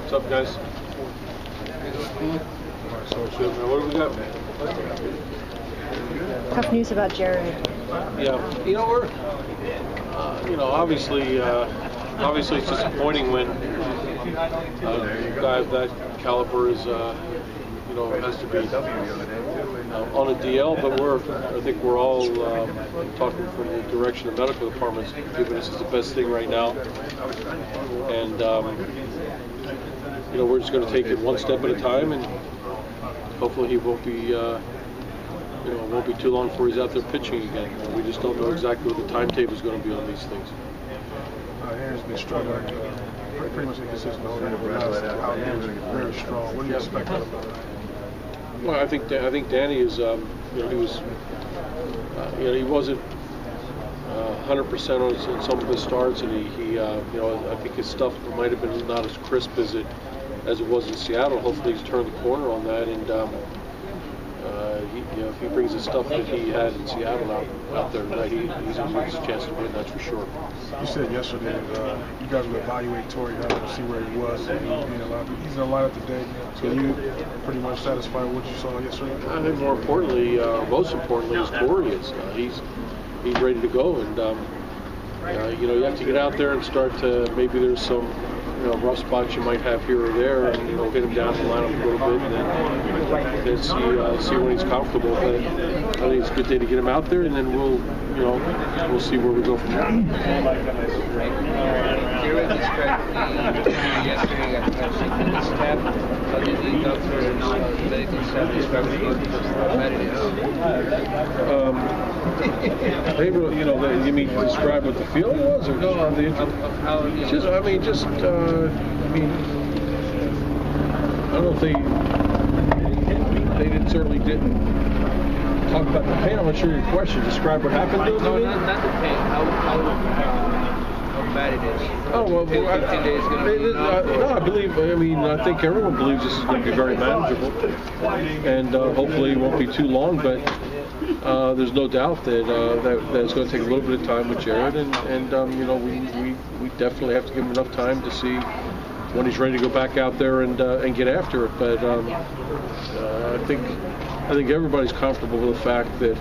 What's up, guys? What do we got? Tough news about Jered. Yeah, we're, obviously it's disappointing when a guy of that caliber is, has to be on a DL. But I think we're all talking from the direction of the medical department's giving us the best thing right now, and we're just going to take it one step at a time, and hopefully he won't be. It won't be too long before he's out there pitching again. We just don't know exactly what the timetable is going to be on these things. Jered's been struggling, pretty much inconsistent the whole year, but now he's very strong. What do you expect out of him? Well, I think Danny is, he wasn't 100% on some of his starts, and he I think his stuff might have been not as crisp as it was in Seattle. Hopefully, he's turned the corner on that, and if he brings the stuff that he had in Seattle out there, he's going to have a chance to win, that's for sure. You said yesterday that you guys would evaluate Torrey Hunter to see where he was. He's in a lineup today. So you pretty much satisfied with what you saw yesterday? I think most importantly, is Torrey is. He's ready to go, and you have to get out there and start to, maybe there's some rough spots you might have here or there, and get him down the lineup a little bit, and then see when he's comfortable. But I think it's a good day to get him out there, and then we'll see where we go from there. Jered described yesterday at the staff. How did the doctor and medical staff describe what it is? You mean describe what the feeling was, or no, the how I don't know if they certainly didn't talk about the pain. I'm not sure your question. Describe what happened to him? No, not the pain. How bad it is. Oh, well, 15 days going to be I think everyone believes this is going to be very manageable, and hopefully it won't be too long, but there's no doubt that it's going to take a little bit of time with Jered, and we definitely have to give him enough time to see when he's ready to go back out there and get after it. But I think everybody's comfortable with the fact that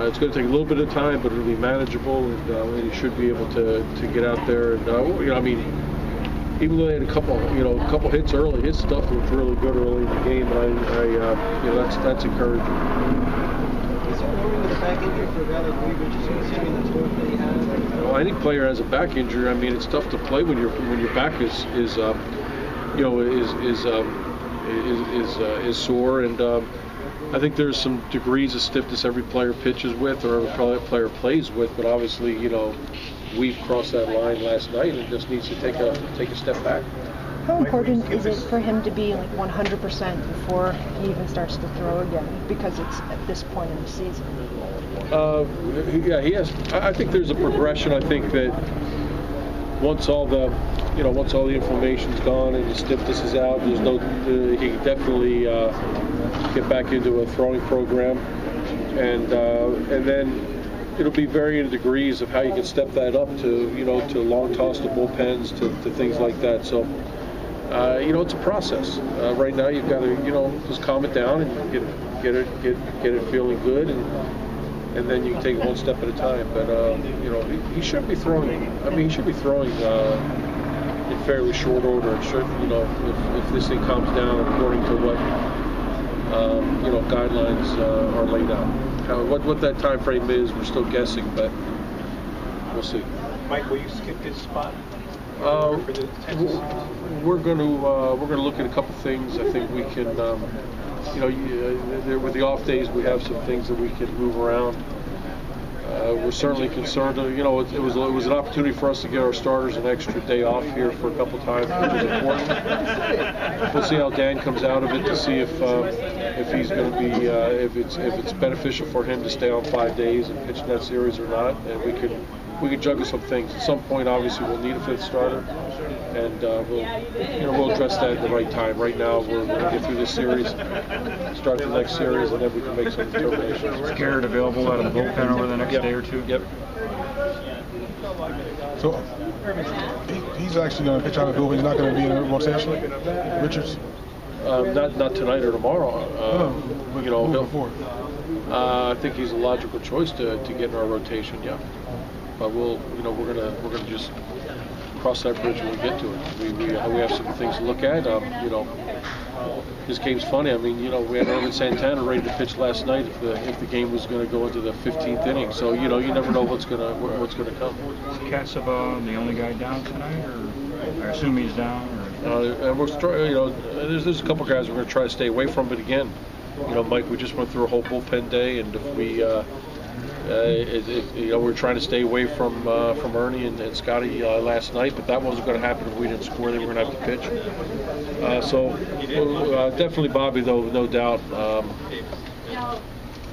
it's going to take a little bit of time, but it'll be manageable, and he should be able to get out there. And even though they had a couple hits early, his stuff was really good early in the game, and that's encouraging. Is there more with a back injury for a guy like Weaver, just considering the torque that he has? Well, any player has a back injury. It's tough to play when your back is sore, and I think there's some degrees of stiffness every player pitches with, or every player plays with. But obviously, Weave crossed that line last night and just needs to take a step back. How important is it for him to be like 100% before he even starts to throw again? Because it's at this point in the season. He has. I think there's a progression. I think that once all the inflammation's gone and the stiffness is out, he can definitely get back into a throwing program, and then it'll be varying degrees of how you can step that up to long toss to bullpens to things like that. So. It's a process. Right now, you've got to, just calm it down and get it feeling good, and then you can take it one step at a time. But he should be throwing. He should be throwing in fairly short order. If this thing calms down according to what guidelines are laid out. What that time frame is, we're still guessing, but we'll see. Mike, will you skip this spot? We're going to look at a couple things. I think we can, with the off days, we have some things that we can move around. We're certainly concerned. It was an opportunity for us to get our starters an extra day off here for a couple times, which is important. We'll see how Dan comes out of it to see if he's going to be if it's beneficial for him to stay on 5 days and pitch in that series or not, and we can juggle some things. At some point, obviously, we'll need a fifth starter, and we'll address that at the right time. Right now, we're going to get through this series, start the next series, and then we can make some determinations. Is Jered available out of the bullpen over the next day or two? Yep. So So he's actually going to pitch out of the bullpen. He's not going to be in the rotation. Richards. Not tonight or tomorrow. You know, before. I think he's a logical choice to get in our rotation. Yeah, but we're gonna just cross that bridge when we get to it. We have some things to look at. You know, this game's funny. I mean, you know, we had Ervin Santana ready to pitch last night if the game was going to go into the 15th inning. So you know, you never know what's gonna come. Is Casaba the only guy down tonight, or I assume he's down? And we're, you know, there's a couple guys we're going to try to stay away from, but again, you know, Mike, we just went through a whole bullpen day, and if we, you know, we're trying to stay away from Ernie and Scotty last night, but that wasn't going to happen if we didn't score. They were going to have to pitch. So definitely Bobby, though, no doubt.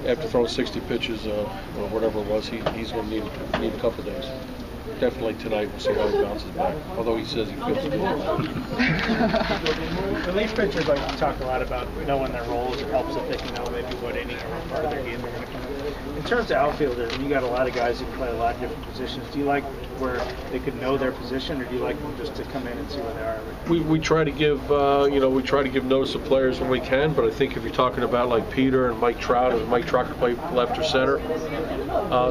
After throwing 60 pitches or whatever it was, he's going to need a couple of days. Definitely tonight, we'll see how he bounces back. Although he says he feels good. Relief pitchers like to talk a lot about knowing their roles. It helps if they can know maybe what inning or what part of their game they're going to come in. In terms of outfielders, you got a lot of guys who play a lot of different positions. Do you like where they could know their position, or do you like them just to come in and see where they are? We try to give you know, we try to give notice to players when we can, but I think if you're talking about like Peter and Mike Trout, and Mike Trout can play left or center,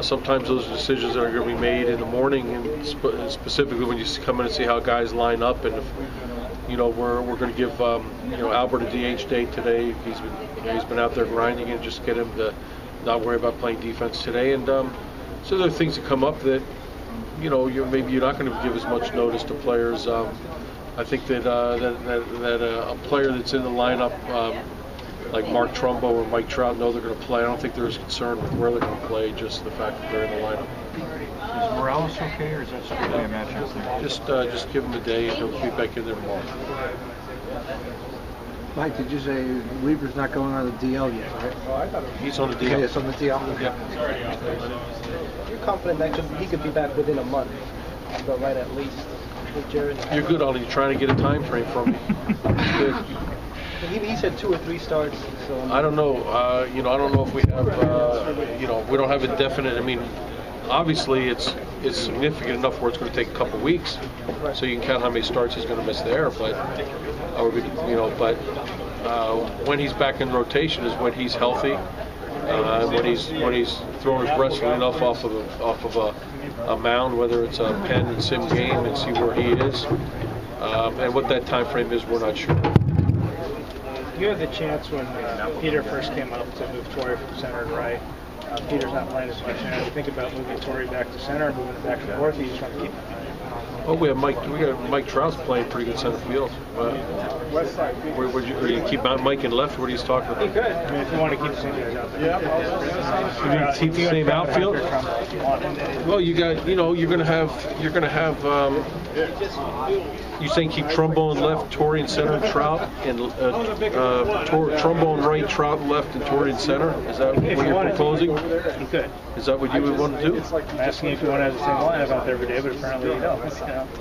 sometimes those are decisions that are going to be made in the morning, and specifically when you come in and see how guys line up. And if, you know, we're going to give you know, Albert a DH day today. He's been out there grinding, and just get him to not worry about playing defense today. And so there are things that come up that, you know, maybe you're not going to give as much notice to players. I think that a player that's in the lineup, like Mark Trumbo or Mike Trout, know they're going to play. I don't think they're as concerned with where they're going to play, just the fact that they're in the lineup. Is Morales okay, or is that strictly a matchup? Just give him a day, and he'll be back in there tomorrow. Mike, did you say Weaver's not going on the DL yet, right? He's on the DL. Okay, it's on the DL. Yeah. You're confident that he could be back within a month, but right at least with Jered. You're good, Ollie. You're trying to get a time frame from me. Good. He said 2 or 3 starts. So I don't know. You know, I don't know if we have. You know, we don't have a definite. I mean, obviously it's significant enough where it's going to take a couple weeks, so you can count how many starts he's going to miss there. But you know, but when he's back in rotation is when he's healthy, when he's throwing his breast enough off of a mound, whether it's a pen and sim game, and see where he is, and what that time frame is, we're not sure. You had the chance when Peter first came up to move Torrey from center to right. Peter's not playing as much now. Do you think about moving Torrey back to center or moving it back to fourth? Or you just want to keep him? Oh, we got Mike Trout's playing pretty good center field. Would you keep Mike in left? What are you talking about? You could. I mean, if you want to keep the same guys out there. Yeah. You mean keep the same outfield? Well, you got, you know, you're gonna have. You saying keep Trumbo in left, Torrey in center, and Trout, and Trumbo in right, Trout in left, and Torrey in center? Is that what you're proposing? You could. Is that what you would want to do? I'm asking if you want to have the same lineup out there every day, but apparently you don't.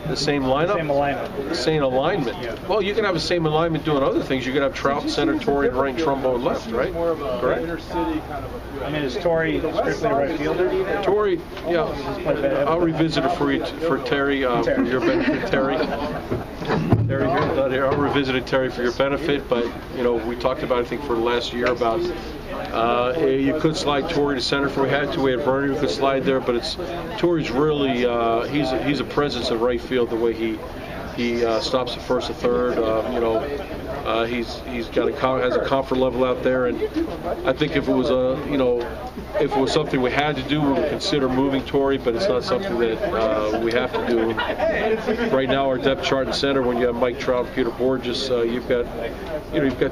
The same lineup? Same alignment. The same alignment. Yeah. Well, you can have the same alignment doing other things. You can have Trout in center, Torrey in right, Trumbo in left, right? Correct? I mean, is Torrey strictly a right fielder, do you think? Torrey, yeah. I'll revisit it for you, for Terry, for your benefit, Terry. Terry, you're not here. I'll revisit it, Terry, for your benefit. But you know, we talked about, I think, for the last year about you could slide Torrey to center if we had to. We had Bernie who could slide there, but Torrey's really he's a presence in right field the way he stops at first or third. You know, he's got has a comfort level out there, and I think if it was if it was something we had to do, we would consider moving Torrey, but it's not something that we have to do. Right now, our depth chart in center, when you have Mike Trout and Peter Borges, you've got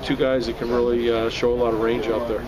2 guys that can really show a lot of range out there.